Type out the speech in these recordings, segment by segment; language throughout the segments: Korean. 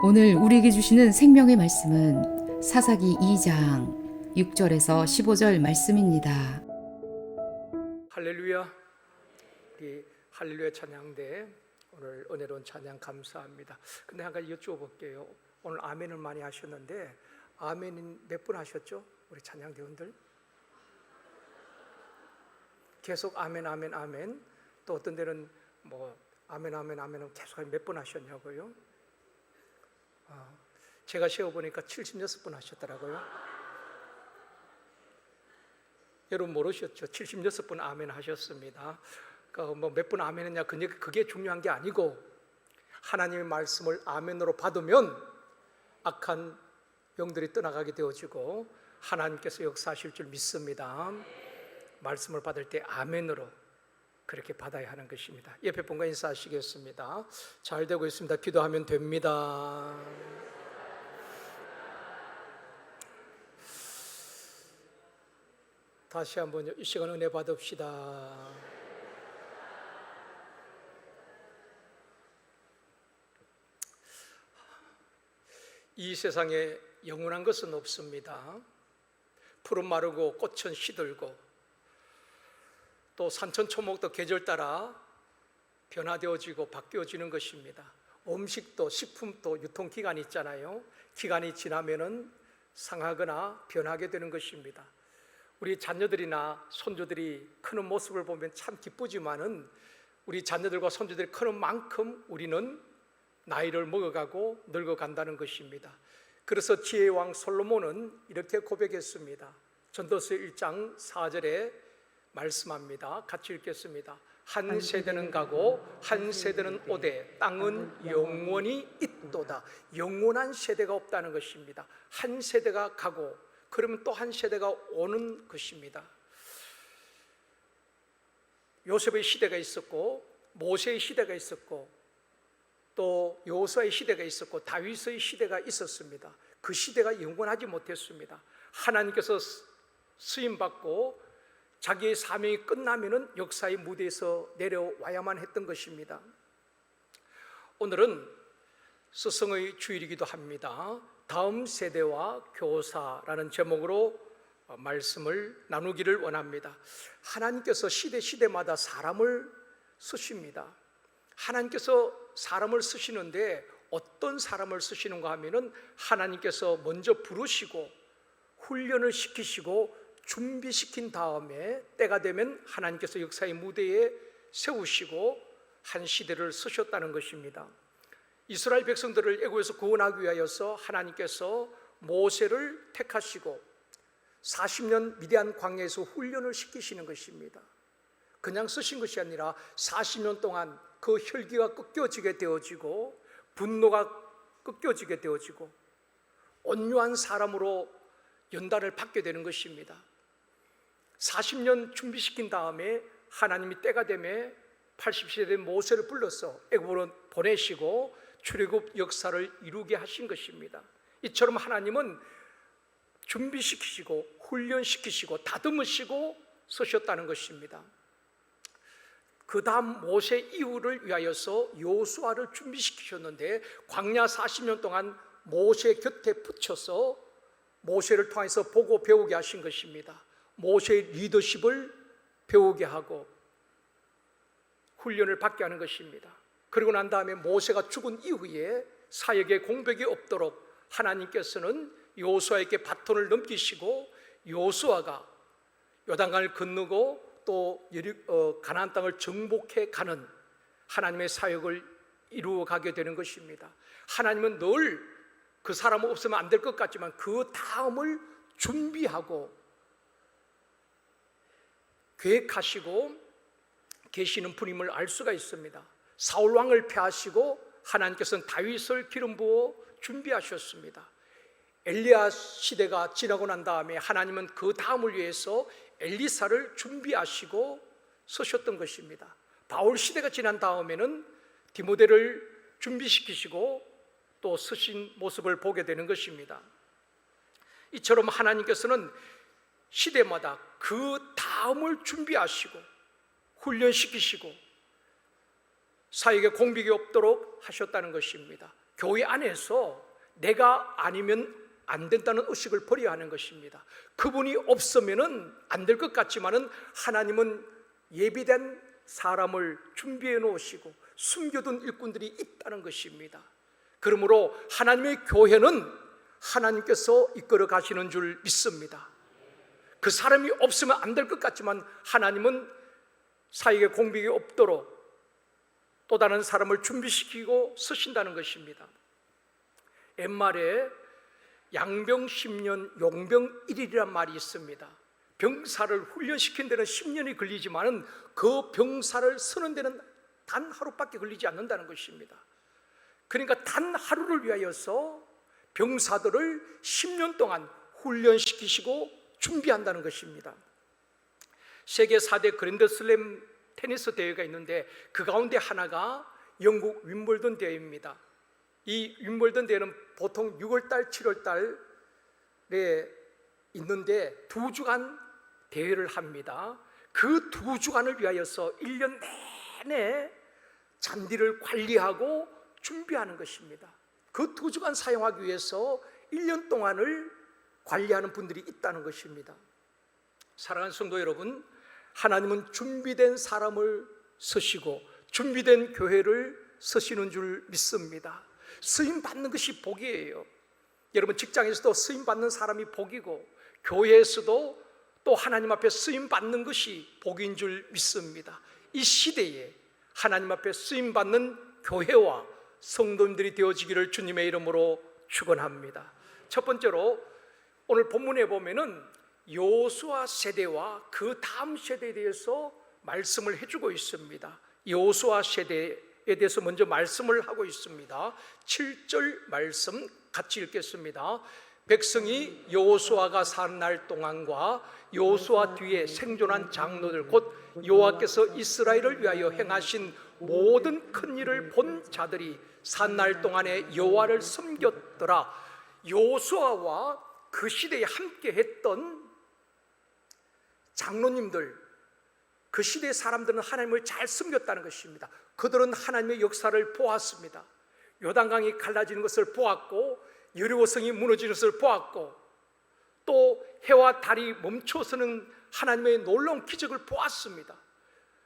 오늘 우리에게 주시는 생명의 말씀은 사사기 2장 6절에서 15절 말씀입니다. 할렐루야. 우리 할렐루야 찬양대 오늘 은혜로운 찬양 감사합니다. 근데 한 가지 여쭤볼게요. 오늘 아멘을 많이 하셨는데 아멘은 몇 분 하셨죠? 우리 찬양대원들 계속 아멘 아멘 아멘. 또 어떤 데는 뭐 아멘 아멘 아멘은 계속 몇 분 하셨냐고요? 제가 세어보니까 76분 하셨더라고요. 여러분 모르셨죠? 76분 아멘 하셨습니다. 뭐 몇 분 아멘 했냐, 그게 중요한 게 아니고 하나님의 말씀을 아멘으로 받으면 악한 영들이 떠나가게 되어지고 하나님께서 역사하실 줄 믿습니다. 말씀을 받을 때 아멘으로 그렇게 받아야 하는 것입니다. 옆에 분과 인사하시겠습니다. 잘 되고 있습니다. 기도하면 됩니다. 다시 한번 이 시간 은혜 받읍시다. 이 세상에 영원한 것은 없습니다. 푸른 마르고 꽃은 시들고 또 산천초목도 계절 따라 변화되어지고 바뀌어지는 것입니다. 음식도 식품도 유통기간이 있잖아요. 기간이 지나면은 상하거나 변하게 되는 것입니다. 우리 자녀들이나 손주들이 크는 모습을 보면 참 기쁘지만은 우리 자녀들과 손주들이 크는 만큼 우리는 나이를 먹어가고 늙어간다는 것입니다. 그래서 지혜의 왕 솔로몬은 이렇게 고백했습니다. 전도서 1장 4절에 말씀합니다. 같이 읽겠습니다. 한 세대는 가고 한 세대는 오되 땅은 영원히 있도다. 영원한 세대가 없다는 것입니다. 한 세대가 가고 그러면 또 한 세대가 오는 것입니다. 요셉의 시대가 있었고 모세의 시대가 있었고 또 여호수아의 시대가 있었고 다윗의 시대가 있었습니다. 그 시대가 영원하지 못했습니다. 하나님께서 쓰임받고 자기의 사명이 끝나면은 역사의 무대에서 내려와야만 했던 것입니다. 오늘은 스승의 주일이기도 합니다. 다음 세대와 교사라는 제목으로 말씀을 나누기를 원합니다. 하나님께서 시대마다 사람을 쓰십니다. 하나님께서 사람을 쓰시는데 어떤 사람을 쓰시는가 하면은 하나님께서 먼저 부르시고 훈련을 시키시고 준비시킨 다음에 때가 되면 하나님께서 역사의 무대에 세우시고 한 시대를 쓰셨다는 것입니다. 이스라엘 백성들을 애굽에서 구원하기 위하여서 하나님께서 모세를 택하시고 40년 미디안 광야에서 훈련을 시키시는 것입니다. 그냥 쓰신 것이 아니라 40년 동안 그 혈기가 꺾여지게 되어지고 분노가 꺾여지게 되어지고 온유한 사람으로 연단을 받게 되는 것입니다. 40년 준비시킨 다음에 하나님이 때가 되매 80세 된 모세를 불러서 애굽으로 보내시고 출애굽 역사를 이루게 하신 것입니다. 이처럼 하나님은 준비시키시고 훈련시키시고 다듬으시고 쓰셨다는 것입니다. 그 다음 모세 이후를 위하여서 여호수아를 준비시키셨는데 광야 40년 동안 모세 곁에 붙여서 모세를 통해서 보고 배우게 하신 것입니다. 모세의 리더십을 배우게 하고 훈련을 받게 하는 것입니다. 그리고 난 다음에 모세가 죽은 이후에 사역의 공백이 없도록 하나님께서는 여호수아에게 바톤을 넘기시고 여호수아가 요단강을 건너고 또 가나안 땅을 정복해 가는 하나님의 사역을 이루어 가게 되는 것입니다. 하나님은 늘 그 사람 없으면 안 될 것 같지만 그 다음을 준비하고 계획하시고 계시는 분임을 알 수가 있습니다. 사울 왕을 폐하시고 하나님께서는 다윗을 기름 부어 준비하셨습니다. 엘리야 시대가 지나고 난 다음에 하나님은 그 다음을 위해서 엘리사를 준비하시고 쓰셨던 것입니다. 바울 시대가 지난 다음에는 디모데를 준비시키시고 또 쓰신 모습을 보게 되는 것입니다. 이처럼 하나님께서는 시대마다 그 다음을 준비하시고 훈련시키시고 사역에 공백이 없도록 하셨다는 것입니다. 교회 안에서 내가 아니면 안 된다는 의식을 버려야 하는 것입니다. 그분이 없으면은 안 될 것 같지만은 하나님은 예비된 사람을 준비해 놓으시고 숨겨둔 일꾼들이 있다는 것입니다. 그러므로 하나님의 교회는 하나님께서 이끌어 가시는 줄 믿습니다. 그 사람이 없으면 안 될 것 같지만 하나님은 사역의 공백이 없도록 또 다른 사람을 준비시키고 쓰신다는 것입니다. 옛말에 양병 10년 용병 1일이란 말이 있습니다. 병사를 훈련시킨 데는 10년이 걸리지만 그 병사를 쓰는 데는 단 하루밖에 걸리지 않는다는 것입니다. 그러니까 단 하루를 위하여서 병사들을 10년 동안 훈련시키시고 준비한다는 것입니다. 세계 4대 그랜드슬램 테니스 대회가 있는데 그 가운데 하나가 영국 윈블던 대회입니다. 이 윈블던 대회는 보통 6월달, 7월달에 있는데 2주간 대회를 합니다. 그 2주간을 위하여서 1년 내내 잔디를 관리하고 준비하는 것입니다. 그 2주간 사용하기 위해서 1년 동안을 관리하는 분들이 있다는 것입니다. 사랑하는 성도 여러분, 하나님은 준비된 사람을 쓰시고 준비된 교회를 쓰시는 줄 믿습니다. 쓰임 받는 것이 복이에요. 여러분 직장에서도 쓰임 받는 사람이 복이고 교회에서도 또 하나님 앞에 쓰임 받는 것이 복인 줄 믿습니다. 이 시대에 하나님 앞에 쓰임 받는 교회와 성도님들이 되어지기를 주님의 이름으로 축원합니다. 첫 번째로 오늘 본문에 보면은 여호수아 세대와 그 다음 세대에 대해서 말씀을 해주고 있습니다. 여호수아 세대에 대해서 먼저 말씀을 하고 있습니다. 7절 말씀 같이 읽겠습니다. 백성이 여호수아가 산 날 동안과 여호수아 뒤에 생존한 장로들 곧 여호와께서 이스라엘을 위하여 행하신 모든 큰 일을 본 자들이 산 날 동안에 여호와를 섬겼더라. 여호수아와 그 시대에 함께 했던 장로님들, 그 시대의 사람들은 하나님을 잘 섬겼다는 것입니다. 그들은 하나님의 역사를 보았습니다. 요단강이 갈라지는 것을 보았고 여리고성이 무너지는 것을 보았고 또 해와 달이 멈춰서는 하나님의 놀라운 기적을 보았습니다.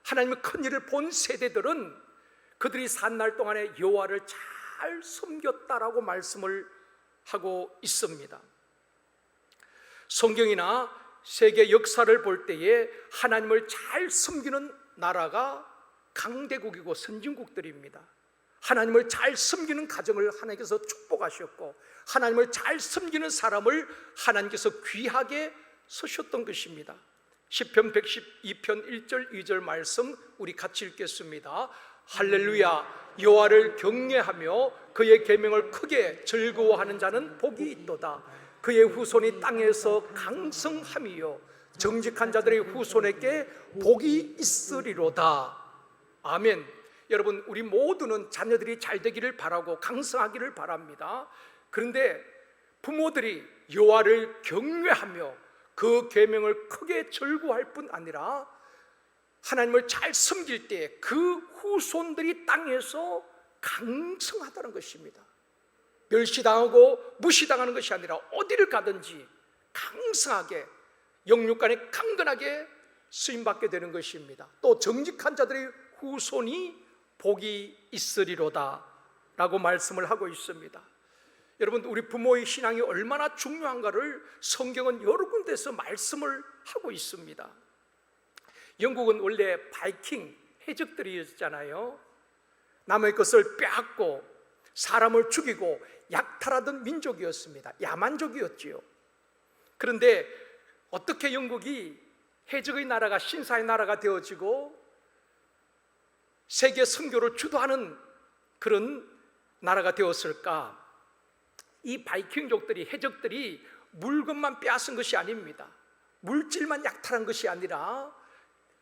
하나님의 큰 일을 본 세대들은 그들이 산 날 동안에 여호와를 잘 섬겼다라고 말씀을 하고 있습니다. 성경이나 세계 역사를 볼 때에 하나님을 잘 섬기는 나라가 강대국이고 선진국들입니다. 하나님을 잘 섬기는 가정을 하나님께서 축복하셨고 하나님을 잘 섬기는 사람을 하나님께서 귀하게 쓰셨던 것입니다. 시편 112편 1절 2절 말씀 우리 같이 읽겠습니다. 할렐루야, 여호와를 경외하며 그의 계명을 크게 즐거워하는 자는 복이 있도다. 그의 후손이 땅에서 강성함이요 정직한 자들의 후손에게 복이 있으리로다. 아멘. 여러분, 우리 모두는 자녀들이 잘 되기를 바라고 강성하기를 바랍니다. 그런데 부모들이 여호와를 경외하며 그 계명을 크게 즐거워할 뿐 아니라 하나님을 잘 섬길 때 그 후손들이 땅에서 강성하다는 것입니다. 멸시당하고 무시당하는 것이 아니라 어디를 가든지 강성하게 영육간에 강건하게 쓰임받게 되는 것입니다. 또 정직한 자들의 후손이 복이 있으리로다 라고 말씀을 하고 있습니다. 여러분, 우리 부모의 신앙이 얼마나 중요한가를 성경은 여러 군데서 말씀을 하고 있습니다. 영국은 원래 바이킹 해적들이었잖아요. 남의 것을 빼앗고 사람을 죽이고 약탈하던 민족이었습니다. 야만족이었지요. 그런데 어떻게 영국이 해적의 나라가 신사의 나라가 되어지고 세계 선교를 주도하는 그런 나라가 되었을까? 이 바이킹족들이, 해적들이 물건만 빼앗은 것이 아닙니다. 물질만 약탈한 것이 아니라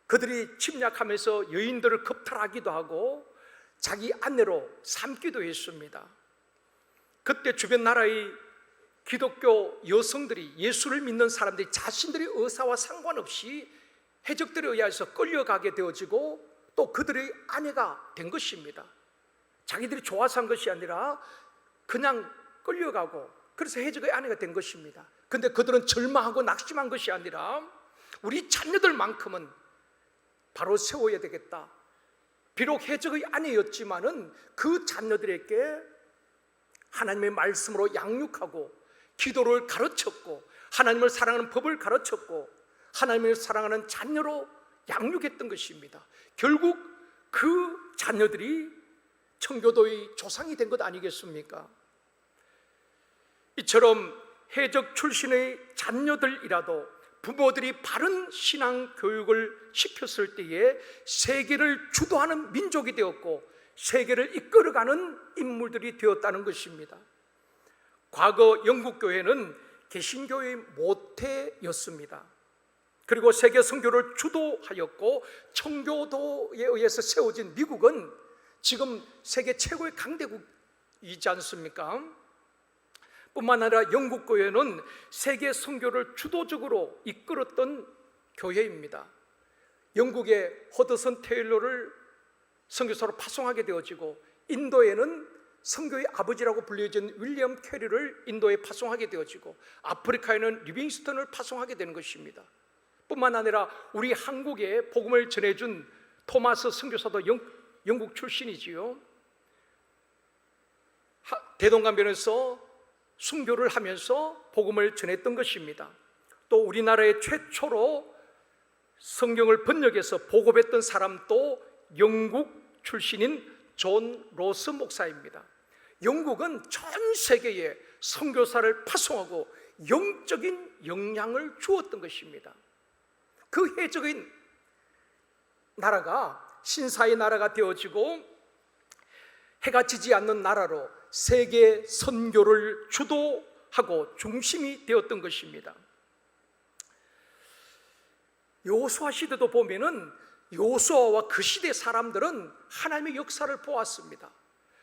그들이 침략하면서 여인들을 겁탈하기도 하고 자기 아내로 삼기도 했습니다. 그때 주변 나라의 기독교 여성들이, 예수를 믿는 사람들이 자신들의 의사와 상관없이 해적들에 의해서 끌려가게 되어지고 또 그들의 아내가 된 것입니다. 자기들이 좋아서 한 것이 아니라 그냥 끌려가고 그래서 해적의 아내가 된 것입니다. 근데 그들은 절망하고 낙심한 것이 아니라 우리 자녀들만큼은 바로 세워야 되겠다. 비록 해적의 아내였지만은 그 자녀들에게 하나님의 말씀으로 양육하고 기도를 가르쳤고 하나님을 사랑하는 법을 가르쳤고 하나님을 사랑하는 자녀로 양육했던 것입니다. 결국 그 자녀들이 청교도의 조상이 된 것 아니겠습니까? 이처럼 해적 출신의 자녀들이라도 부모들이 바른 신앙 교육을 시켰을 때에 세계를 주도하는 민족이 되었고 세계를 이끌어가는 인물들이 되었다는 것입니다. 과거 영국 교회는 개신교의 모태였습니다. 그리고 세계 선교를 주도하였고 청교도에 의해서 세워진 미국은 지금 세계 최고의 강대국이지 않습니까? 뿐만 아니라 영국 교회는 세계 선교를 주도적으로 이끌었던 교회입니다. 영국의 허드슨 테일러를 선교사로 파송하게 되어지고 인도에는 선교의 아버지라고 불려진 윌리엄 캐리를 인도에 파송하게 되어지고 아프리카에는 리빙스턴을 파송하게 되는 것입니다. 뿐만 아니라 우리 한국에 복음을 전해준 토마스 선교사도 영국 출신이지요. 대동강변에서 순교를 하면서 복음을 전했던 것입니다. 또 우리나라의 최초로 성경을 번역해서 보급했던 사람도 영국 출신인 존 로스 목사입니다. 영국은 전 세계에 선교사를 파송하고 영적인 영향을 주었던 것입니다. 그 해적인 나라가 신사의 나라가 되어지고 해가 지지 않는 나라로 세계 선교를 주도하고 중심이 되었던 것입니다. 여호수아 시대도 보면은 여호수아와 그 시대 사람들은 하나님의 역사를 보았습니다.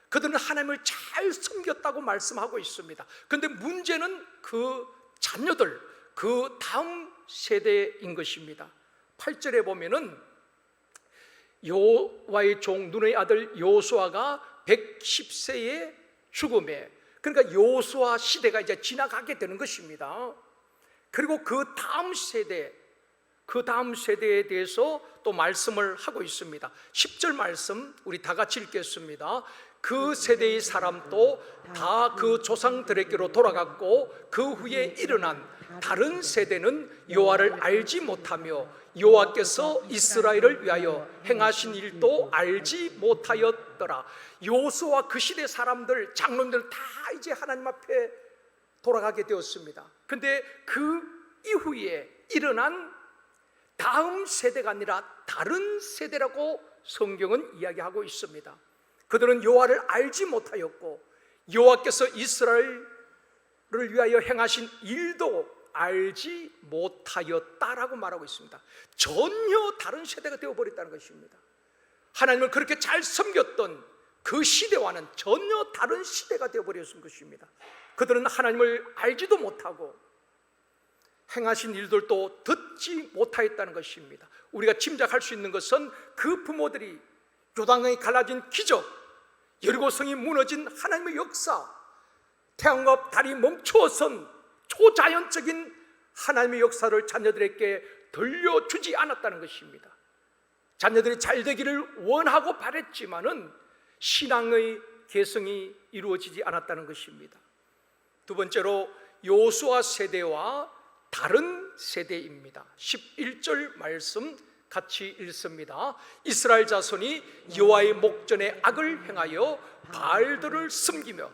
그들은 하나님을 잘 섬겼다고 말씀하고 있습니다. 그런데 문제는 그 자녀들, 그 다음 세대인 것입니다. 8절에 보면은 여호와의 종 눈의 아들 여호수아가 110세의 죽음에, 그러니까 여호수아 시대가 이제 지나가게 되는 것입니다. 그리고 그 다음 세대에 대해서 또 말씀을 하고 있습니다. 10절 말씀 우리 다 같이 읽겠습니다. 그 세대의 사람도 다 그 조상들에게로 돌아갔고 그 후에 일어난 다른 세대는 여호와를 알지 못하며 여호와께서 이스라엘을 위하여 행하신 일도 알지 못하였더라. 여호수아와 그 시대 사람들, 장로들 다 이제 하나님 앞에 돌아가게 되었습니다. 근데 그 이후에 일어난 다음 세대가 아니라 다른 세대라고 성경은 이야기하고 있습니다. 그들은 여호와를 알지 못하였고 여호와께서 이스라엘을 위하여 행하신 일도 알지 못하였다라고 말하고 있습니다. 전혀 다른 세대가 되어버렸다는 것입니다. 하나님을 그렇게 잘 섬겼던 그 시대와는 전혀 다른 시대가 되어버렸던 것입니다. 그들은 하나님을 알지도 못하고 행하신 일들도 듣지 못하였다는 것입니다. 우리가 짐작할 수 있는 것은 그 부모들이 요단강이 갈라진 기적, 여리고성이 무너진 하나님의 역사, 태양과 달이 멈추어선 초자연적인 하나님의 역사를 자녀들에게 들려주지 않았다는 것입니다. 자녀들이 잘 되기를 원하고 바랬지만은 신앙의 개성이 이루어지지 않았다는 것입니다. 두 번째로 여호수아 세대와 다른 세대입니다. 11절 말씀 같이 읽습니다. 이스라엘 자손이 여호와의 목전에 악을 행하여 바알들을 섬기며,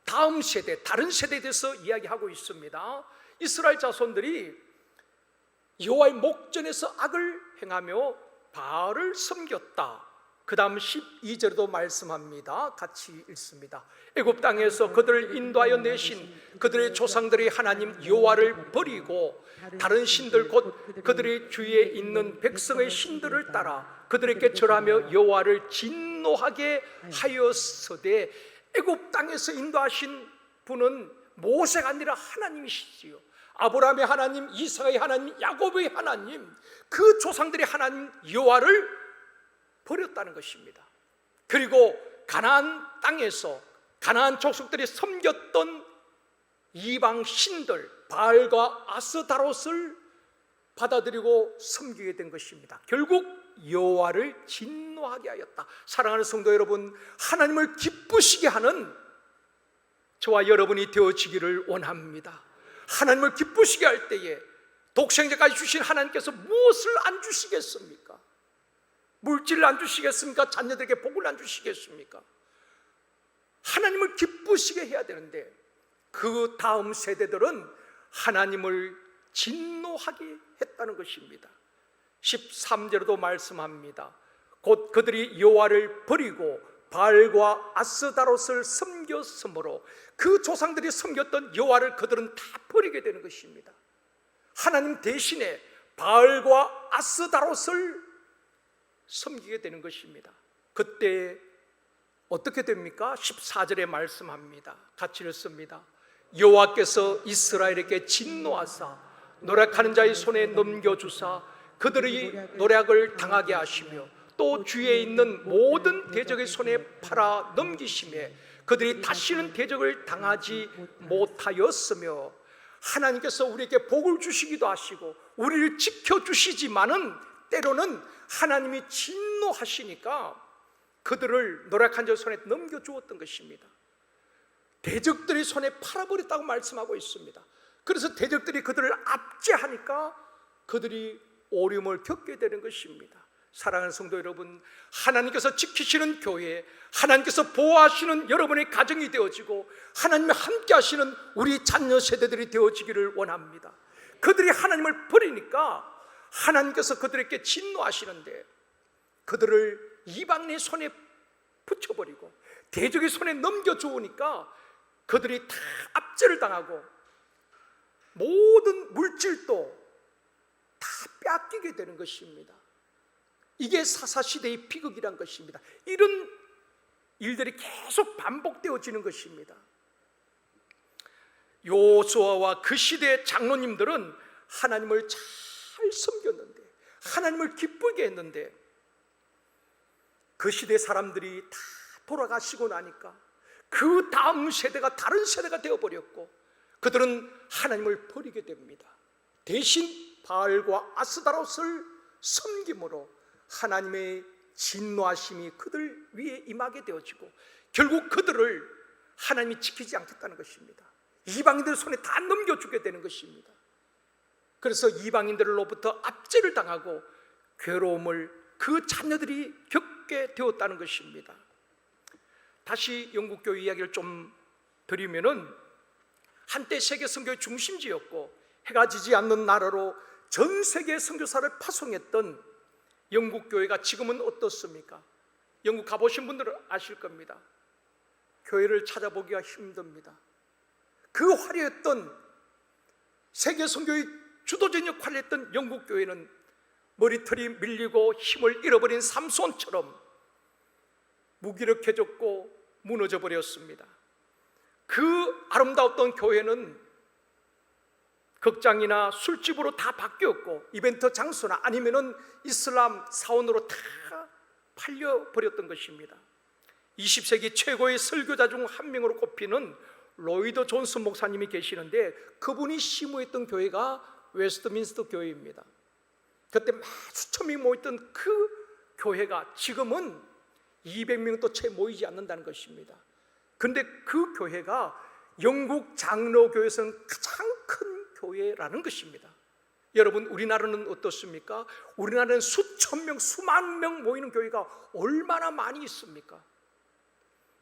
다음 세대, 다른 세대에 대해서 이야기하고 있습니다. 이스라엘 자손들이 여호와의 목전에서 악을 행하며 바알을 섬겼다. 그 다음 12절에도 말씀합니다. 같이 읽습니다. 애굽 땅에서 그들을 인도하여 내신 그들의 조상들이 하나님 여호와를 버리고 다른 신들 곧 그들의 주위에 있는 백성의 신들을 따라 그들에게 절하며 여호와를 진노하게 하였으되, 애굽 땅에서 인도하신 분은 모세가 아니라 하나님이시지요. 아브라함의 하나님, 이삭의 하나님, 야곱의 하나님, 그 조상들의 하나님 여호와를 버렸다는 것입니다. 그리고 가나안 땅에서 가나안 족속들이 섬겼던 이방 신들 바알과 아스다롯을 받아들이고 섬기게 된 것입니다. 결국 여호와를 진노하게 하였다. 사랑하는 성도 여러분, 하나님을 기쁘시게 하는 저와 여러분이 되어지기를 원합니다. 하나님을 기쁘시게 할 때에 독생자까지 주신 하나님께서 무엇을 안 주시겠습니까? 물질을 안 주시겠습니까? 자녀들에게 복을 안 주시겠습니까? 하나님을 기쁘시게 해야 되는데 그 다음 세대들은 하나님을 진노하게 했다는 것입니다. 13절에도 말씀합니다. 곧 그들이 여호와를 버리고 바알과 아스다롯을 섬겼으므로 그 조상들이 섬겼던 여호와를 그들은 다 버리게 되는 것입니다. 하나님 대신에 바알과 아스다롯을 섬기게 되는 것입니다. 그때 어떻게 됩니까? 14절에 말씀합니다. 같이 읽습니다. 여호와께서 이스라엘에게 진노하사 노력하는 자의 손에 넘겨주사 그들이 노력을 당하게 하시며 또 주위에 있는 모든 대적의 손에 팔아 넘기심에 그들이 다시는 대적을 당하지 못하였으며, 하나님께서 우리에게 복을 주시기도 하시고 우리를 지켜주시지만은 때로는 하나님이 진노하시니까 그들을 노력한 자의 손에 넘겨주었던 것입니다. 대적들이 손에 팔아버렸다고 말씀하고 있습니다. 그래서 대적들이 그들을 압제하니까 그들이 어려움을 겪게 되는 것입니다. 사랑하는 성도 여러분, 하나님께서 지키시는 교회, 하나님께서 보호하시는 여러분의 가정이 되어지고 하나님과 함께 하시는 우리 자녀 세대들이 되어지기를 원합니다. 그들이 하나님을 버리니까 하나님께서 그들에게 진노하시는데 그들을 이방인의 손에 붙여버리고 대적의 손에 넘겨주니까 그들이 다 압제를 당하고 모든 물질도 다 뺏기게 되는 것입니다. 이게 사사시대의 비극이란 것입니다. 이런 일들이 계속 반복되어지는 것입니다. 요수아와 그 시대의 장로님들은 하나님을 잘 섬겼는데, 하나님을 기쁘게 했는데 그 시대 사람들이 다 돌아가시고 나니까 그 다음 세대가 다른 세대가 되어버렸고 그들은 하나님을 버리게 됩니다. 대신 바알과 아스다롯을 섬김으로 하나님의 진노하심이 그들 위에 임하게 되어지고 결국 그들을 하나님이 지키지 않겠다는 것입니다. 이방인들 손에 다 넘겨주게 되는 것입니다. 그래서 이방인들로부터 압제를 당하고 괴로움을 그 자녀들이 겪게 되었다는 것입니다. 다시 영국교회 이야기를 좀 드리면은 한때 세계 선교의 중심지였고 해가 지지 않는 나라로 전 세계 선교사를 파송했던 영국교회가 지금은 어떻습니까? 영국 가보신 분들은 아실 겁니다. 교회를 찾아보기가 힘듭니다. 그 화려했던 세계 선교의 주도적 역할을 했던 영국교회는 머리털이 밀리고 힘을 잃어버린 삼손처럼 무기력해졌고 무너져 버렸습니다. 그 아름다웠던 교회는 극장이나 술집으로 다 바뀌었고 이벤트 장소나 아니면은 이슬람 사원으로 다 팔려버렸던 것입니다. 20세기 최고의 설교자 중 한 명으로 꼽히는 로이드 존슨 목사님이 계시는데 그분이 심우했던 교회가 웨스트민스터 교회입니다. 그때 수천 명이 모였던 그 교회가 지금은 200명도 채 모이지 않는다는 것입니다. 그런데 그 교회가 영국 장로교회에서는 가장 큰 교회라는 것입니다. 여러분, 우리나라는 어떻습니까? 우리나라는 수천 명, 수만 명 모이는 교회가 얼마나 많이 있습니까?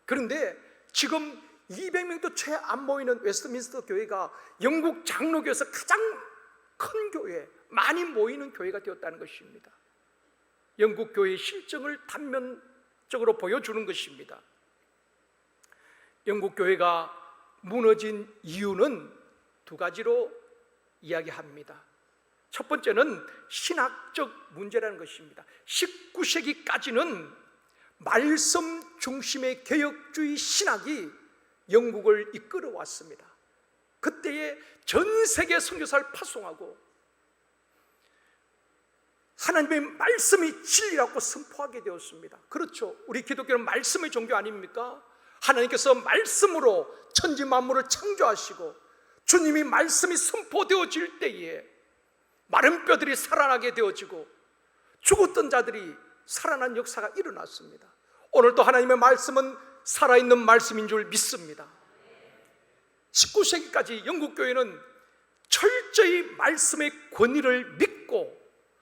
그런데 지금 200명도 채 안 모이는 웨스트민스터 교회가 영국 장로교에서 가장 큰 교회, 많이 모이는 교회가 되었다는 것입니다. 영국 교회의 실정을 단면적으로 보여주는 것입니다. 영국 교회가 무너진 이유는 두 가지로 이야기합니다. 첫 번째는 신학적 문제라는 것입니다. 19세기까지는 말씀 중심의 개혁주의 신학이 영국을 이끌어 왔습니다. 그때에 전 세계 선교사를 파송하고 하나님의 말씀이 진리라고 선포하게 되었습니다. 그렇죠. 우리 기독교는 말씀의 종교 아닙니까? 하나님께서 말씀으로 천지 만물을 창조하시고 주님이 말씀이 선포되어질 때에 마른 뼈들이 살아나게 되어지고 죽었던 자들이 살아난 역사가 일어났습니다. 오늘도 하나님의 말씀은 살아있는 말씀인 줄 믿습니다. 19세기까지 영국 교회는 철저히 말씀의 권위를 믿고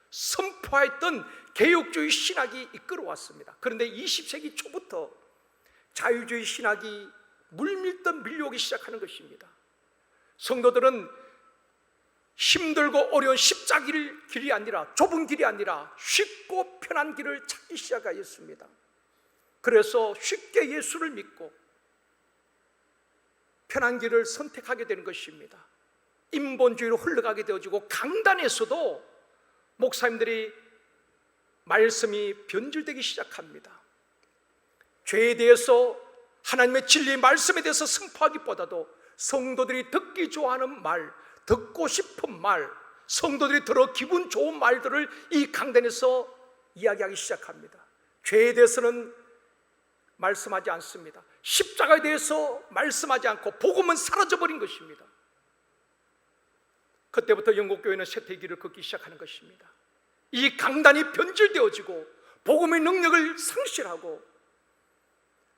선포했던 개혁주의 신학이 이끌어왔습니다. 그런데 20세기 초부터 자유주의 신학이 물밀듯 밀려오기 시작하는 것입니다. 성도들은 힘들고 어려운 십자가의 길이 아니라, 좁은 길이 아니라 쉽고 편한 길을 찾기 시작하였습니다. 그래서 쉽게 예수를 믿고 편한 길을 선택하게 되는 것입니다. 인본주의로 흘러가게 되어지고, 강단에서도 목사님들이 말씀이 변질되기 시작합니다. 죄에 대해서, 하나님의 진리 말씀에 대해서 선포하기보다도 성도들이 듣기 좋아하는 말, 듣고 싶은 말, 성도들이 들어 기분 좋은 말들을 이 강단에서 이야기하기 시작합니다. 죄에 대해서는 말씀하지 않습니다. 십자가에 대해서 말씀하지 않고 복음은 사라져버린 것입니다. 그때부터 영국교회는 쇠퇴기를 걷기 시작하는 것입니다. 이 강단이 변질되어지고 복음의 능력을 상실하고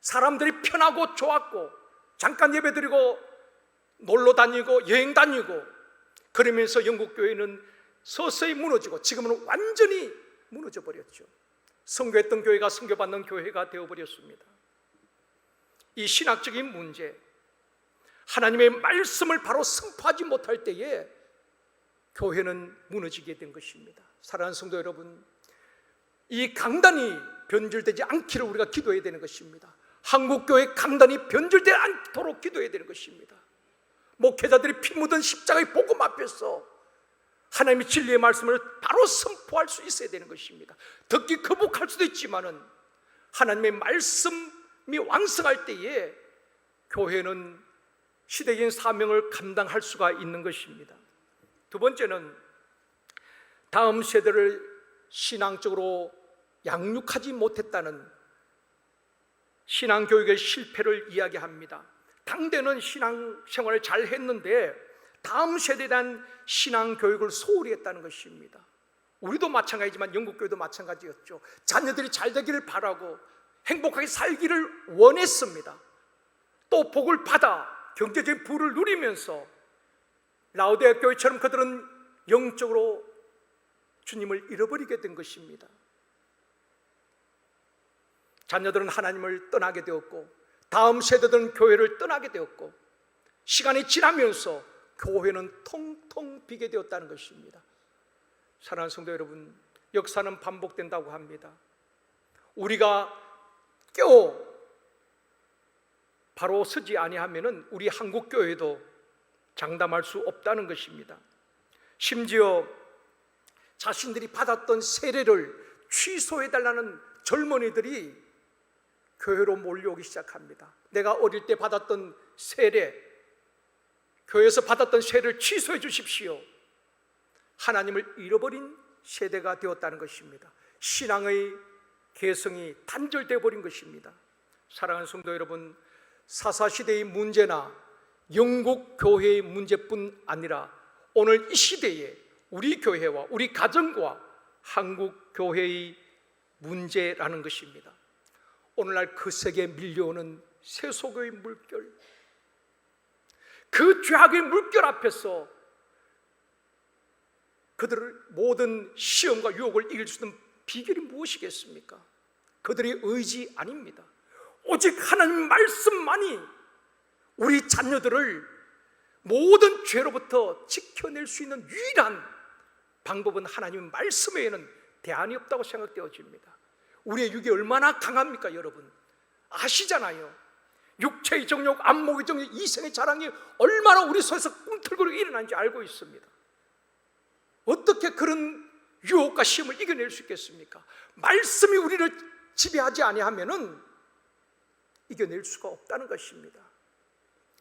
사람들이 편하고 좋았고 잠깐 예배드리고 놀러 다니고 여행 다니고 그러면서 영국교회는 서서히 무너지고 지금은 완전히 무너져 버렸죠. 선교했던 교회가 선교받는 교회가 되어버렸습니다. 이 신학적인 문제, 하나님의 말씀을 바로 선포하지 못할 때에 교회는 무너지게 된 것입니다. 사랑하는 성도 여러분, 이 강단이 변질되지 않기를 우리가 기도해야 되는 것입니다. 한국교회 강단이 변질되지 않도록 기도해야 되는 것입니다. 목회자들이 피 묻은 십자가의 복음 앞에서 하나님의 진리의 말씀을 바로 선포할 수 있어야 되는 것입니다. 듣기 거북할 수도 있지만은 하나님의 말씀이 왕성할 때에 교회는 시대적인 사명을 감당할 수가 있는 것입니다. 두 번째는 다음 세대를 신앙적으로 양육하지 못했다는 신앙교육의 실패를 이야기합니다. 당대는 신앙생활을 잘 했는데 다음 세대에 대한 신앙교육을 소홀히 했다는 것입니다. 우리도 마찬가지지만 영국교회도 마찬가지였죠. 자녀들이 잘 되기를 바라고 행복하게 살기를 원했습니다. 또 복을 받아 경제적인 부를 누리면서 라오디게아 교회처럼 그들은 영적으로 주님을 잃어버리게 된 것입니다. 자녀들은 하나님을 떠나게 되었고 다음 세대들은 교회를 떠나게 되었고 시간이 지나면서 교회는 텅텅 비게 되었다는 것입니다. 사랑하는 성도 여러분, 역사는 반복된다고 합니다. 우리가 바로 서지 아니하면은 우리 한국 교회도 장담할 수 없다는 것입니다. 심지어 자신들이 받았던 세례를 취소해달라는 젊은이들이 교회로 몰려오기 시작합니다. 내가 어릴 때 받았던 세례, 교회에서 받았던 세례를 취소해 주십시오. 하나님을 잃어버린 세대가 되었다는 것입니다. 신앙의 개성이 단절되어 버린 것입니다. 사랑하는 성도 여러분, 사사시대의 문제나 영국 교회의 문제뿐 아니라 오늘 이 시대에 우리 교회와 우리 가정과 한국 교회의 문제라는 것입니다. 오늘날 그 세계에 밀려오는 세속의 물결, 그 죄악의 물결 앞에서 그들의 모든 시험과 유혹을 이길 수 있는 비결이 무엇이겠습니까? 그들의 의지 아닙니다. 오직 하나님 말씀만이 우리 자녀들을 모든 죄로부터 지켜낼 수 있는 유일한 방법은 하나님의 말씀 외에는 대안이 없다고 생각되어집니다. 우리의 육이 얼마나 강합니까 여러분? 아시잖아요. 육체의 정욕, 안목의 정욕, 이생의 자랑이 얼마나 우리 속에서 꿈틀거리고 일어나는지 알고 있습니다. 어떻게 그런 유혹과 시험을 이겨낼 수 있겠습니까? 말씀이 우리를 지배하지 아니하면은 이겨낼 수가 없다는 것입니다.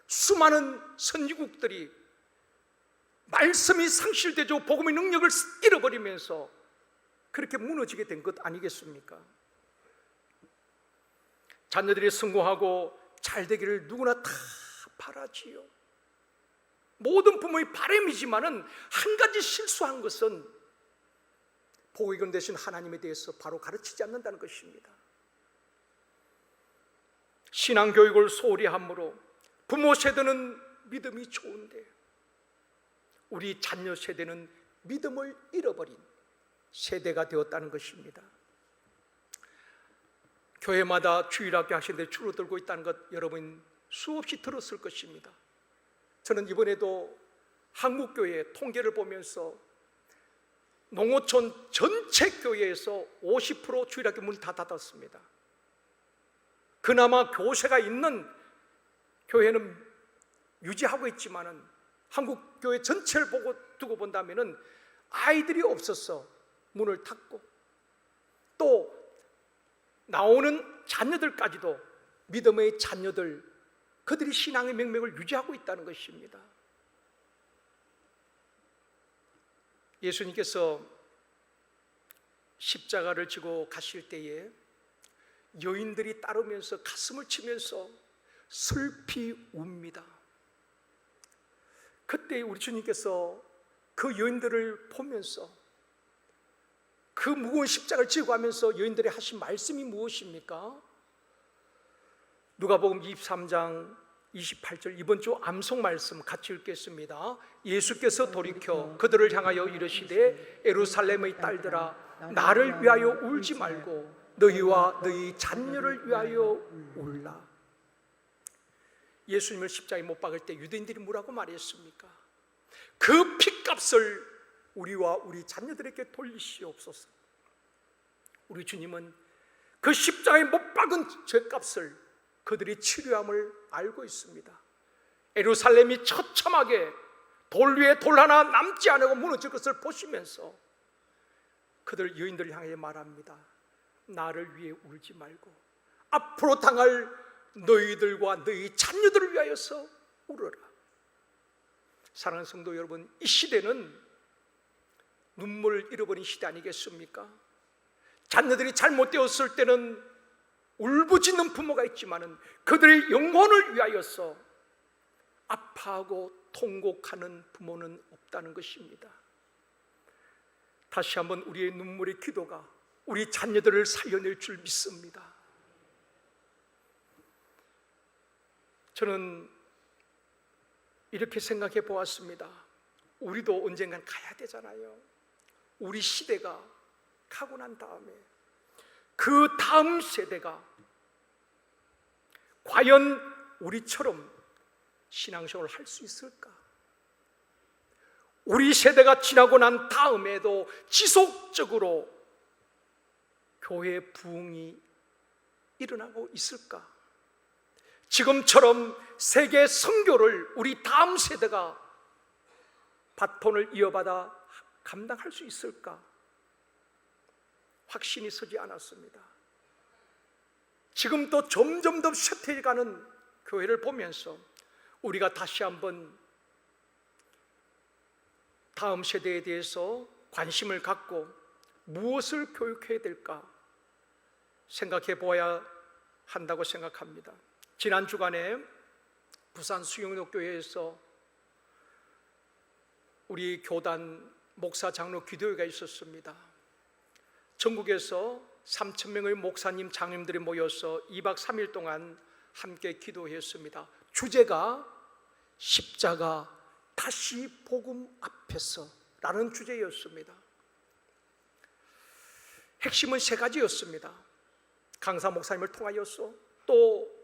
수많은 선지국들이 말씀이 상실되죠. 복음의 능력을 잃어버리면서 그렇게 무너지게 된 것 아니겠습니까? 자녀들이 성공하고 잘 되기를 누구나 다 바라지요. 모든 부모의 바람이지만은 한 가지 실수한 것은 보호의견 되신 하나님에 대해서 바로 가르치지 않는다는 것입니다. 신앙교육을 소홀히 함으로 부모 세대는 믿음이 좋은데 우리 자녀 세대는 믿음을 잃어버린 세대가 되었다는 것입니다. 교회마다 주일학교 학생들이 줄어들고 있다는 것 여러분 수없이 들었을 것입니다. 저는 이번에도 한국교회 통계를 보면서 농어촌 전체 교회에서 50% 주일학교 문이 다 닫았습니다. 그나마 교세가 있는 교회는 유지하고 있지만은 한국 교회 전체를 두고 본다면은 아이들이 없어서 문을 닫고 또 나오는 자녀들까지도 믿음의 자녀들 그들이 신앙의 명맥을 유지하고 있다는 것입니다. 예수님께서 십자가를 지고 가실 때에 여인들이 따르면서 가슴을 치면서 슬피 웁니다. 그때 우리 주님께서 그 여인들을 보면서 그 무거운 십자가를 지고 가면서 여인들이 하신 말씀이 무엇입니까? 누가복음 23장 28절 이번 주 암송 말씀 같이 읽겠습니다. 예수께서 돌이켜 그들을 향하여 이르시되 예루살렘의 딸들아 나를 위하여 울지 말고 너희와 너희 자녀를 위하여 울라. 예수님을 십자가에 못 박을 때 유대인들이 뭐라고 말했습니까? 그 핏값을 우리와 우리 자녀들에게 돌리시옵소서. 우리 주님은 그 십자가에 못 박은 죄값을 그들이 치료함을 알고 있습니다. 예루살렘이 처참하게 돌 위에 돌 하나 남지 않고 무너질 것을 보시면서 그들 여인들을 향해 말합니다. 나를 위해 울지 말고 앞으로 당할 너희들과 너희 자녀들을 위하여서 울어라. 사랑하는 성도 여러분, 이 시대는 눈물을 잃어버린 시대 아니겠습니까? 자녀들이 잘못되었을 때는 울부짖는 부모가 있지만은 그들의 영혼을 위하여서 아파하고 통곡하는 부모는 없다는 것입니다. 다시 한번 우리의 눈물의 기도가 우리 자녀들을 살려낼 줄 믿습니다. 저는 이렇게 생각해 보았습니다. 우리도 언젠간 가야 되잖아요. 우리 시대가 가고 난 다음에 그 다음 세대가 과연 우리처럼 신앙생활을 할 수 있을까? 우리 세대가 지나고 난 다음에도 지속적으로 교회 부흥이 일어나고 있을까? 지금처럼 세계 선교를 우리 다음 세대가 바톤을 이어받아 감당할 수 있을까? 확신이 서지 않았습니다. 지금 또 점점 더 쇠퇴해가는 교회를 보면서 우리가 다시 한번 다음 세대에 대해서 관심을 갖고 무엇을 교육해야 될까 생각해 보아야 한다고 생각합니다. 지난 주간에 부산 수영록교회에서 우리 교단 목사 장로 기도회가 있었습니다. 전국에서 3,000명의 목사님 장님들이 모여서 2박 3일 동안 함께 기도했습니다. 주제가 십자가 다시 복음 앞에서 라는 주제였습니다. 핵심은 세 가지였습니다. 강사 목사님을 통하여서 또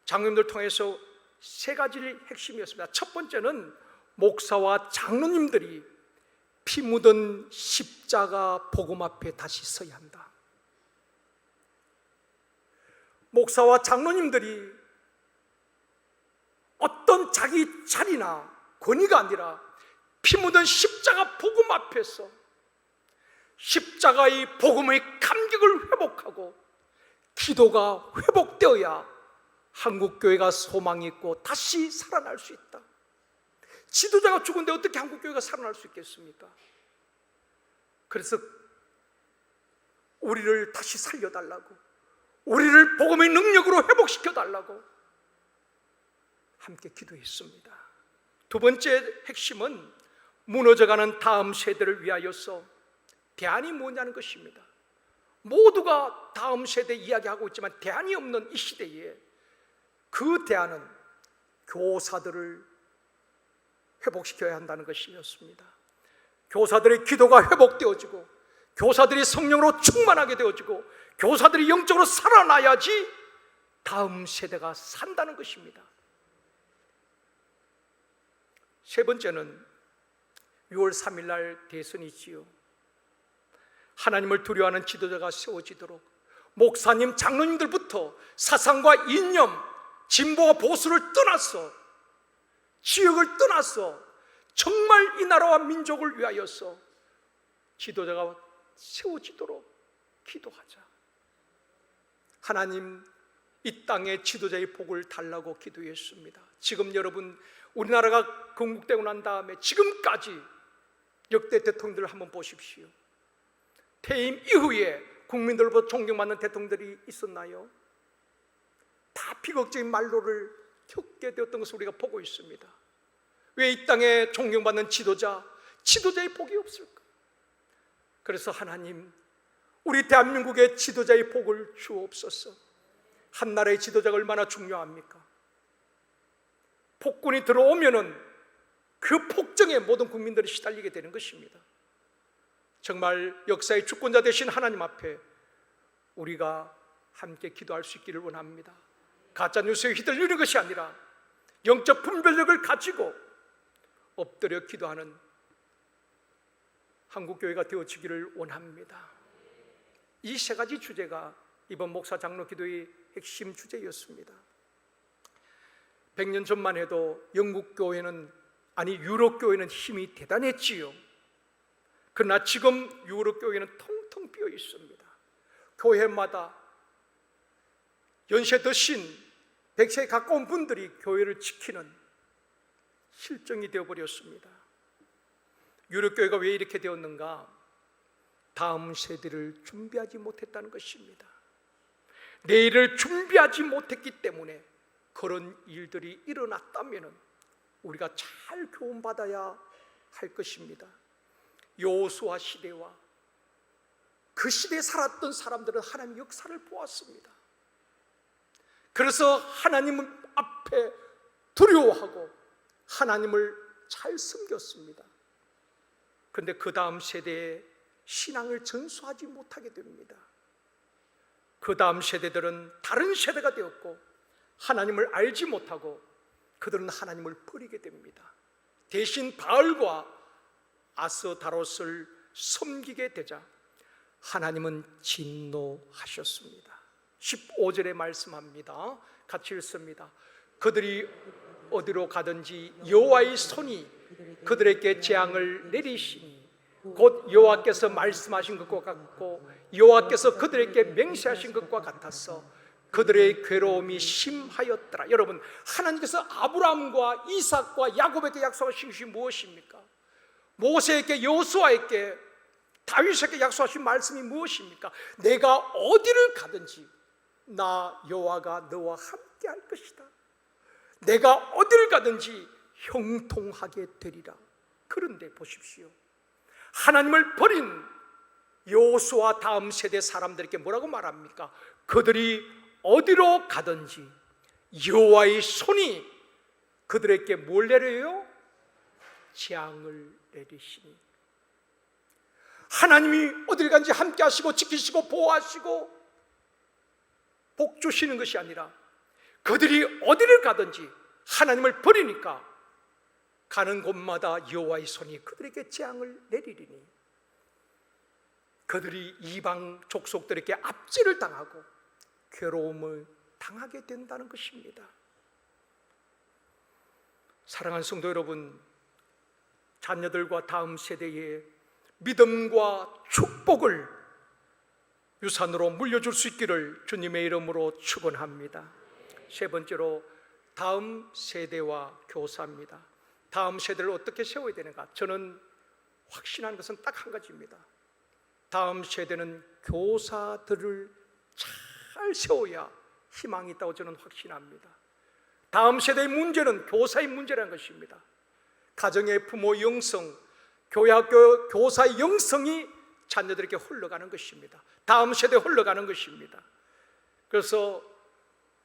장로님들 통해서 세 가지를 핵심이었습니다. 첫 번째는 목사와 장로님들이 피 묻은 십자가 복음 앞에 다시 서야 한다. 목사와 장로님들이 어떤 자기 자리나 권위가 아니라 피 묻은 십자가 복음 앞에서 십자가의 복음의 감격을 회복하고 기도가 회복되어야 한국교회가 소망이 있고 다시 살아날 수 있다. 지도자가 죽은데 어떻게 한국교회가 살아날 수 있겠습니까? 그래서 우리를 다시 살려달라고, 우리를 복음의 능력으로 회복시켜 달라고 함께 기도했습니다. 두 번째 핵심은 무너져가는 다음 세대를 위하여서 대안이 뭐냐는 것입니다. 모두가 다음 세대 이야기하고 있지만 대안이 없는 이 시대에 그 대안은 교사들을 회복시켜야 한다는 것이었습니다. 교사들의 기도가 회복되어지고 교사들이 성령으로 충만하게 되어지고 교사들이 영적으로 살아나야지 다음 세대가 산다는 것입니다. 세 번째는 6월 3일 날 대선이지요. 하나님을 두려워하는 지도자가 세워지도록 목사님, 장로님들부터 사상과 이념, 진보와 보수를 떠나서 지역을 떠나서 정말 이 나라와 민족을 위하여서 지도자가 세워지도록 기도하자. 하나님, 이 땅에 지도자의 복을 달라고 기도했습니다. 지금 여러분, 우리나라가 건국되고 난 다음에 지금까지 역대 대통령들을 한번 보십시오. 퇴임 이후에 국민들로부터 존경받는 대통령들이 있었나요? 다 비극적인 말로를 겪게 되었던 것을 우리가 보고 있습니다. 왜 이 땅에 존경받는 지도자의 복이 없을까? 그래서 하나님, 우리 대한민국의 지도자의 복을 주옵소서. 한 나라의 지도자가 얼마나 중요합니까? 폭군이 들어오면은 그 폭정에 모든 국민들이 시달리게 되는 것입니다. 정말 역사의 주권자 되신 하나님 앞에 우리가 함께 기도할 수 있기를 원합니다. 가짜뉴스에 휘둘리는 것이 아니라 영적 분별력을 가지고 엎드려 기도하는 한국교회가 되어지기를 원합니다. 이 세 가지 주제가 이번 목사 장로 기도의 핵심 주제였습니다. 100년 전만 해도 영국 교회는, 아니 유럽 교회는 힘이 대단했지요. 그러나 지금 유럽 교회는 텅텅 비어 있습니다. 교회마다 연세 드신 100세에 가까운 분들이 교회를 지키는 실정이 되어버렸습니다. 유럽 교회가 왜 이렇게 되었는가? 다음 세대를 준비하지 못했다는 것입니다. 내일을 준비하지 못했기 때문에 그런 일들이 일어났다면 우리가 잘 교훈받아야 할 것입니다. 여호수아 시대와 그 시대에 살았던 사람들은 하나님의 역사를 보았습니다. 그래서 하나님 앞에 두려워하고 하나님을 잘 섬겼습니다. 그런데 그 다음 세대에 신앙을 전수하지 못하게 됩니다. 그 다음 세대들은 다른 세대가 되었고 하나님을 알지 못하고 그들은 하나님을 버리게 됩니다. 대신 바알과 아스타롯을 섬기게 되자 하나님은 진노하셨습니다. 15절에 말씀합니다. 같이 읽습니다. 그들이 어디로 가든지 여호와의 손이 그들에게 재앙을 내리시니 곧 여호와께서 말씀하신 것과 같고 여호와께서 그들에게 맹세하신 것과 같아서 그들의 괴로움이 심하였더라. 여러분, 하나님께서 아브라함과 이삭과 야곱에게 약속하신 것이 무엇입니까? 모세에게, 여호수아에게, 다윗에게 약속하신 말씀이 무엇입니까? 내가 어디를 가든지 나 여호와가 너와 함께 할 것이다. 내가 어디를 가든지 형통하게 되리라. 그런데 보십시오, 하나님을 버린 여호수아 다음 세대 사람들에게 뭐라고 말합니까? 그들이 어디로 가든지 여호와의 손이 그들에게 뭘 내려요? 재앙을 내리시니. 하나님이 어딜 간지 함께 하시고 지키시고 보호하시고 복 주시는 것이 아니라 그들이 어디를 가든지 하나님을 버리니까 가는 곳마다 여호와의 손이 그들에게 재앙을 내리리니 그들이 이방 족속들에게 압제를 당하고 괴로움을 당하게 된다는 것입니다. 사랑하는 성도 여러분, 자녀들과 다음 세대에 믿음과 축복을 유산으로 물려줄 수 있기를 주님의 이름으로 축원합니다. 세 번째로 다음 세대와 교사입니다. 다음 세대를 어떻게 세워야 되는가? 저는 확신하는 것은 딱 한 가지입니다. 다음 세대는 교사들을 잘 세워야 희망이 있다고 저는 확신합니다. 다음 세대의 문제는 교사의 문제라는 것입니다. 가정의 부모 영성, 교회학교 교사의 영성이 자녀들에게 흘러가는 것입니다. 다음 세대에 흘러가는 것입니다. 그래서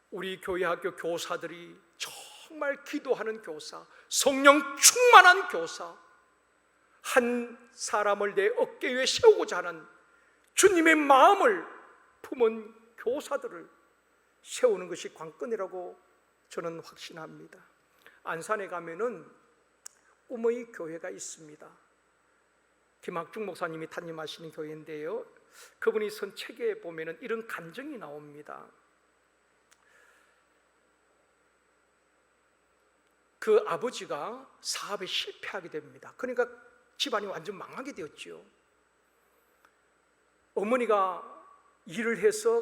우리 교회학교 교사들이 정말 기도하는 교사, 성령 충만한 교사, 한 사람을 내 어깨 위에 세우고자 하는 주님의 마음을 품은 교사들을 세우는 것이 관건이라고 저는 확신합니다. 안산에 가면은 꿈의 교회가 있습니다. 김학중 목사님이 담임하시는 교회인데요, 그분이 쓴 책에 보면은 이런 간증이 나옵니다. 그 아버지가 사업에 실패하게 됩니다. 그러니까 집안이 완전 망하게 되었죠. 어머니가 일을 해서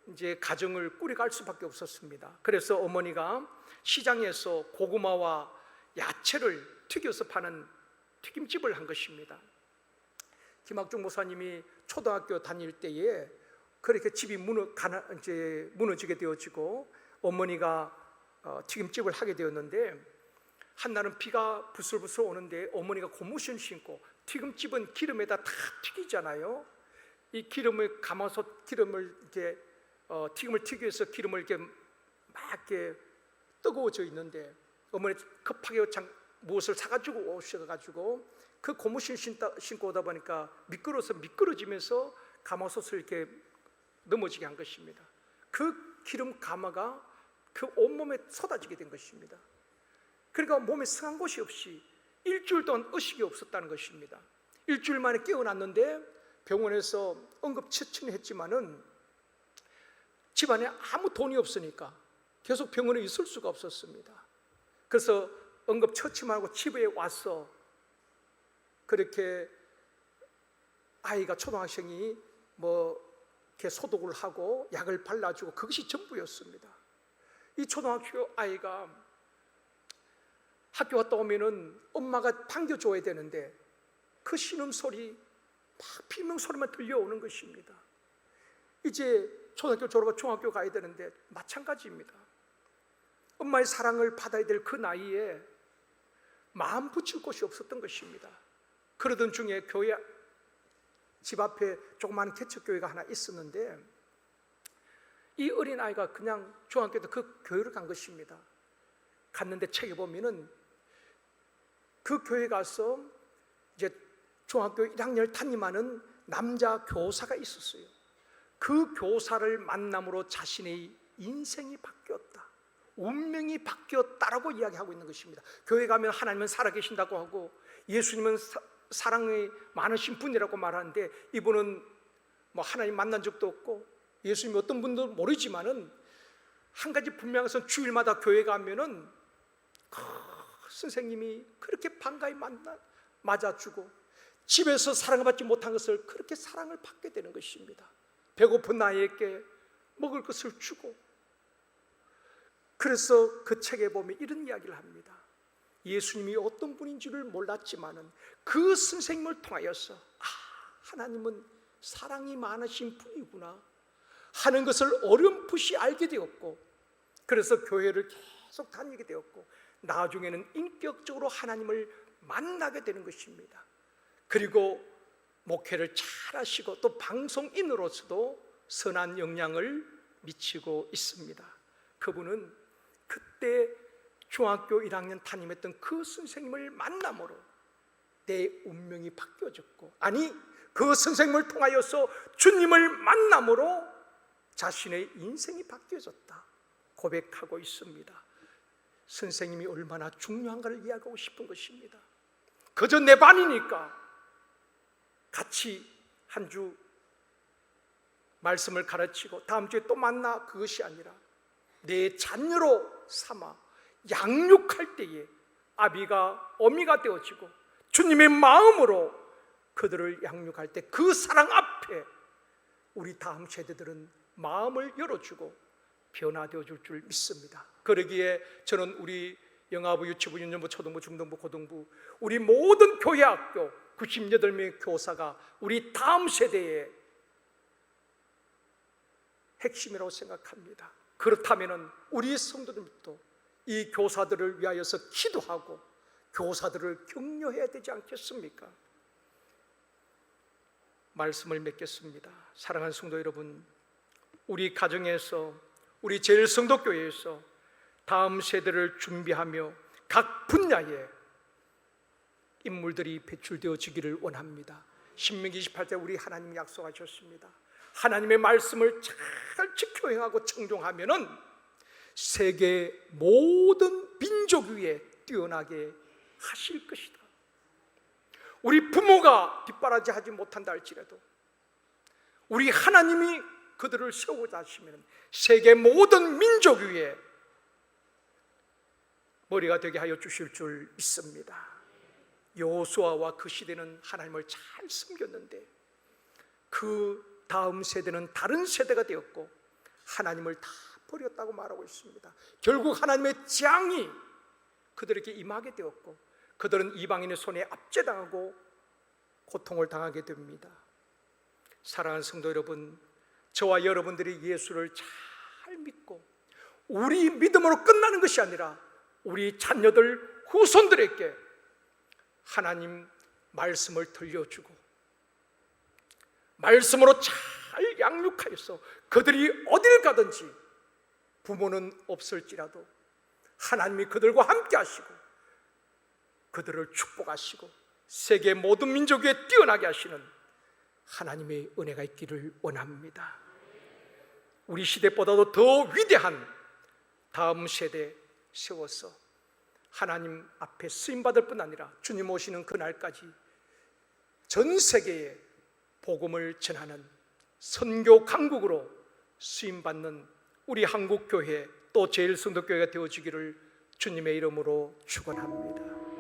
이제 가정을 꾸려갈 수밖에 없었습니다. 그래서 어머니가 시장에서 고구마와 야채를 튀겨서 파는 튀김집을 한 것입니다. 김학중 목사님이 초등학교 다닐 때에 그렇게 집이 무너지게 되어지고 어머니가 튀김집을 하게 되었는데, 한날은 비가 부슬부슬 오는데 어머니가 고무신 신고, 튀김집은 기름에다 다 튀기잖아요. 이 기름을 감아서 기름을 이렇게 튀김을 튀기 위해서 기름을 이렇게 막 이렇게 뜨거워져 있는데, 어머니 급하게 무엇을 사가지고 오셔가지고 그 고무신 신고 오다 보니까 미끄러지면서 가마솥을 이렇게 넘어지게 한 것입니다. 그 기름 가마가 그 온몸에 쏟아지게 된 것입니다. 그러니까 몸에 상한 곳이 없이 일주일 동안 의식이 없었다는 것입니다. 일주일 만에 깨어났는데 병원에서 응급처치는 했지만은 집안에 아무 돈이 없으니까 계속 병원에 있을 수가 없었습니다. 그래서 응급처치만 하고 집에 와서 그렇게 아이가 초등학생이 이렇게 소독을 하고 약을 발라주고 그것이 전부였습니다. 이 초등학교 아이가 학교 갔다 오면은 엄마가 반겨줘야 되는데 그 신음소리, 막 비명소리만 들려오는 것입니다. 이제 초등학교 졸업하고 중학교 가야 되는데 마찬가지입니다. 엄마의 사랑을 받아야 될 그 나이에 마음 붙일 곳이 없었던 것입니다. 그러던 중에 교회 집 앞에 조그마한 개척교회가 하나 있었는데, 이 어린아이가 그냥 중학교 때 그 교회를 간 것입니다. 갔는데 책에 보면은 그 교회 가서 이제 중학교 1학년을 담임하는 남자 교사가 있었어요. 그 교사를 만남으로 자신의 인생이 바뀌었다, 운명이 바뀌었다라고 이야기하고 있는 것입니다. 교회 가면 하나님은 살아계신다고 하고 예수님은 사랑이 많으신 분이라고 말하는데, 이분은 하나님 만난 적도 없고 예수님이 어떤 분도 모르지만은 한 가지 분명한 것은 주일마다 교회 가면은 선생님이 그렇게 반가이 맞아주고 집에서 사랑받지 못한 것을 그렇게 사랑을 받게 되는 것입니다. 배고픈 아이에게 먹을 것을 주고. 그래서 그 책에 보면 이런 이야기를 합니다. 예수님이 어떤 분인지를 몰랐지만은 그 선생님을 통하여서 하나님은 사랑이 많으신 분이구나 하는 것을 어렴풋이 알게 되었고, 그래서 교회를 계속 다니게 되었고 나중에는 인격적으로 하나님을 만나게 되는 것입니다. 그리고 목회를 잘 하시고 또 방송인으로서도 선한 영향을 미치고 있습니다. 그분은 그때 중학교 1학년 담임했던 그 선생님을 만남으로 내 운명이 바뀌어졌고, 아니 그 선생님을 통하여서 주님을 만남으로 자신의 인생이 바뀌어졌다 고백하고 있습니다. 선생님이 얼마나 중요한가를 이야기하고 싶은 것입니다. 그저 내 반이니까 같이 한 주 말씀을 가르치고 다음 주에 또 만나, 그것이 아니라 내 자녀로 삼아 양육할 때에 아비가 어미가 되어지고 주님의 마음으로 그들을 양육할 때 그 사랑 앞에 우리 다음 세대들은 마음을 열어주고 변화되어 줄 줄 믿습니다. 그러기에 저는 우리 영아부, 유치부, 유년부, 초등부, 중등부, 고등부 우리 모든 교회학교 98명의 교사가 우리 다음 세대에 핵심이라고 생각합니다. 그렇다면 우리 성도들도 이 교사들을 위하여서 기도하고 교사들을 격려해야 되지 않겠습니까? 말씀을 맺겠습니다. 사랑하는 성도 여러분, 우리 가정에서, 우리 제일성도교회에서 다음 세대를 준비하며 각 분야에 인물들이 배출되어지기를 원합니다. 신명기 28때 우리 하나님이 약속하셨습니다. 하나님의 말씀을 잘 지켜 행하고 청종하면은 세계 모든 민족 위에 뛰어나게 하실 것이다. 우리 부모가 뒷바라지하지 못한다 할지라도 우리 하나님이 그들을 세우고자 하시면 세계 모든 민족 위에 머리가 되게 하여 주실 줄 믿습니다. 여호수아와 그 시대는 하나님을 잘 섬겼는데 그 다음 세대는 다른 세대가 되었고 하나님을 다 버렸다고 말하고 있습니다. 결국 하나님의 재앙이 그들에게 임하게 되었고 그들은 이방인의 손에 압제당하고 고통을 당하게 됩니다. 사랑하는 성도 여러분, 저와 여러분들이 예수를 잘 믿고 우리 믿음으로 끝나는 것이 아니라 우리 자녀들, 후손들에게 하나님 말씀을 들려주고 말씀으로 잘 양육하여서 그들이 어디를 가든지 부모는 없을지라도 하나님이 그들과 함께 하시고 그들을 축복하시고 세계 모든 민족 위에 뛰어나게 하시는 하나님의 은혜가 있기를 원합니다. 우리 시대보다도 더 위대한 다음 세대 세워서 하나님 앞에 쓰임받을 뿐 아니라 주님 오시는 그날까지 전 세계에 복음을 전하는 선교 강국으로 쓰임받는 우리 한국교회 또 제일성도교회가 되어지기를 주님의 이름으로 축원합니다.